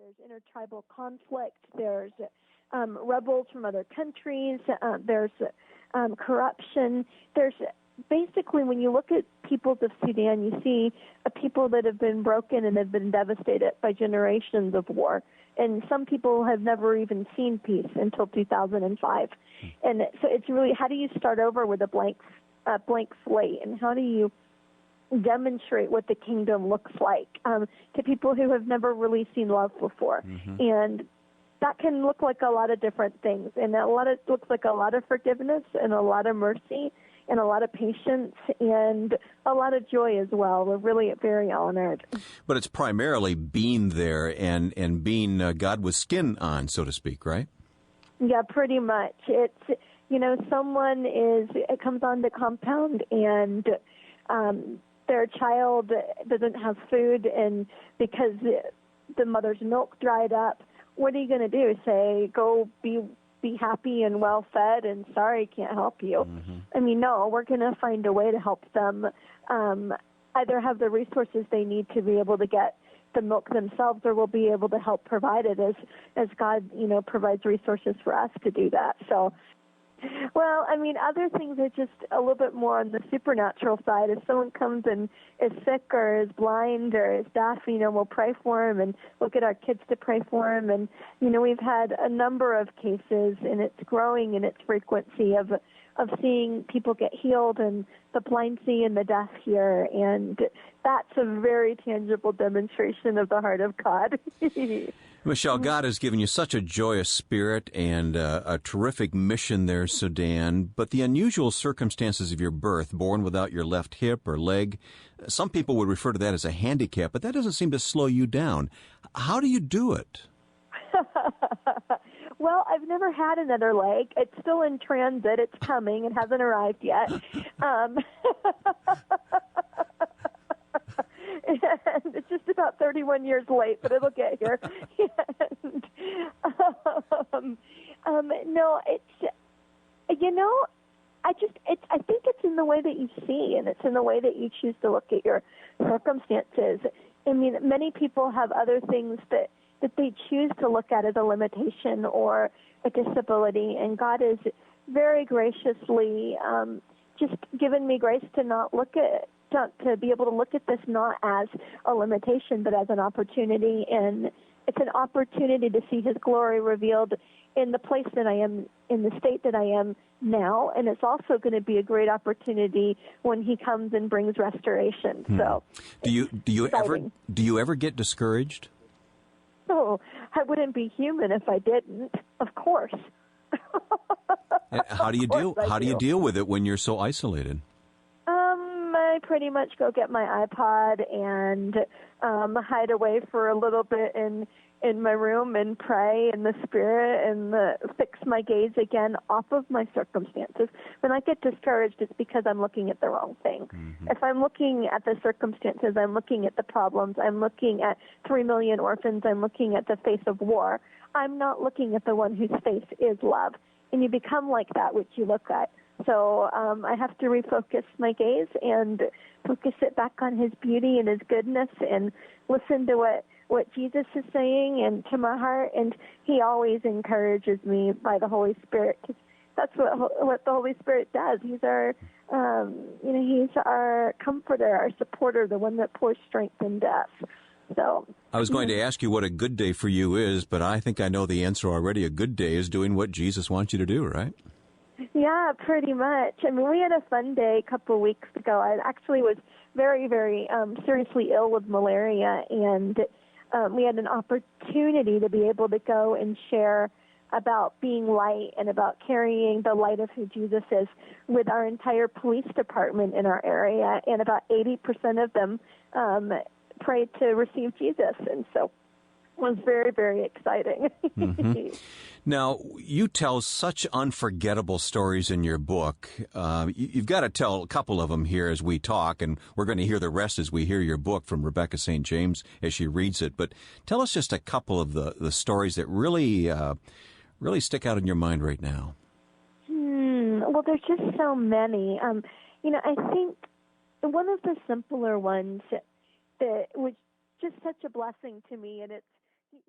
There's intertribal conflict. There's rebels from other countries. There's corruption. There's basically, when you look at peoples of Sudan, you see a people that have been broken and have been devastated by generations of war. And some people have never even seen peace until 2005. And so it's really, how do you start over with a blank slate, and how do you demonstrate what the kingdom looks like to people who have never really seen love before? And that can look like a lot of different things, and looks like a lot of forgiveness and a lot of mercy and a lot of patience and a lot of joy as well. We're really very honored. But it's primarily being there and being God with skin on, so to speak, right? Yeah, pretty much. It's, someone comes on the compound and their child doesn't have food, and because the mother's milk dried up, what are you going to do? Say, go be happy and well-fed and sorry, can't help you. I mean, no, we're going to find a way to help them either have the resources they need to be able to get the milk themselves, or we'll be able to help provide it as God, provides resources for us to do that. So, well, I mean, other things are just a little bit more on the supernatural side. If someone comes and is sick or is blind or is deaf, we'll pray for them, and we'll get our kids to pray for them. And, we've had a number of cases, and it's growing in its frequency of seeing people get healed and the blind see and the deaf hear. And that's a very tangible demonstration of the heart of God. Michele, God has given you such a joyous spirit and a terrific mission there, Sudan, but the unusual circumstances of your birth, born without your left hip or leg, some people would refer to that as a handicap, but that doesn't seem to slow you down. How do you do it? Well, I've never had another leg. It's still in transit. It's coming. It hasn't arrived yet. And it's just about 31 years late, but it'll get here. No, it's, I think it's in the way that you see, and it's in the way that you choose to look at your circumstances. I mean, many people have other things that they choose to look at as a limitation or a disability, and God has very graciously just given me grace to not look at to be able to look at this not as a limitation, but as an opportunity. And it's an opportunity to see His glory revealed in the place that I am, in the state that I am now. And it's also going to be a great opportunity when He comes and brings restoration. So, do you ever get discouraged? Oh, I wouldn't be human if I didn't. Of course. How do you deal with it when you're so isolated? I pretty much go get my iPod and hide away for a little bit in my room and pray in the Spirit and fix my gaze again off of my circumstances. When I get discouraged, it's because I'm looking at the wrong thing. If I'm looking at the circumstances, I'm looking at the problems, I'm looking at 3 million orphans, I'm looking at the face of war, I'm not looking at the one whose face is love. And you become like that which you look at. So I have to refocus my gaze and focus it back on His beauty and His goodness and listen to what Jesus is saying and to my heart. And He always encourages me by the Holy Spirit, because that's what the Holy Spirit does. He's our, He's our comforter, our supporter, the one that pours strength into us. So I was going to ask you what a good day for you is, but I think I know the answer already. A good day is doing what Jesus wants you to do, right? Yeah, pretty much. I mean, we had a fun day a couple of weeks ago. I actually was very, very seriously ill with malaria, and we had an opportunity to be able to go and share about being light and about carrying the light of who Jesus is with our entire police department in our area, and about 80% of them prayed to receive Jesus, and so it was very, very exciting. Now, you tell such unforgettable stories in your book. You've got to tell a couple of them here as we talk, and we're going to hear the rest as we hear your book from Rebecca St. James as she reads it. But tell us just a couple of the stories that really stick out in your mind right now. Well, there's just so many. I think one of the simpler ones that was just such a blessing to me, and it's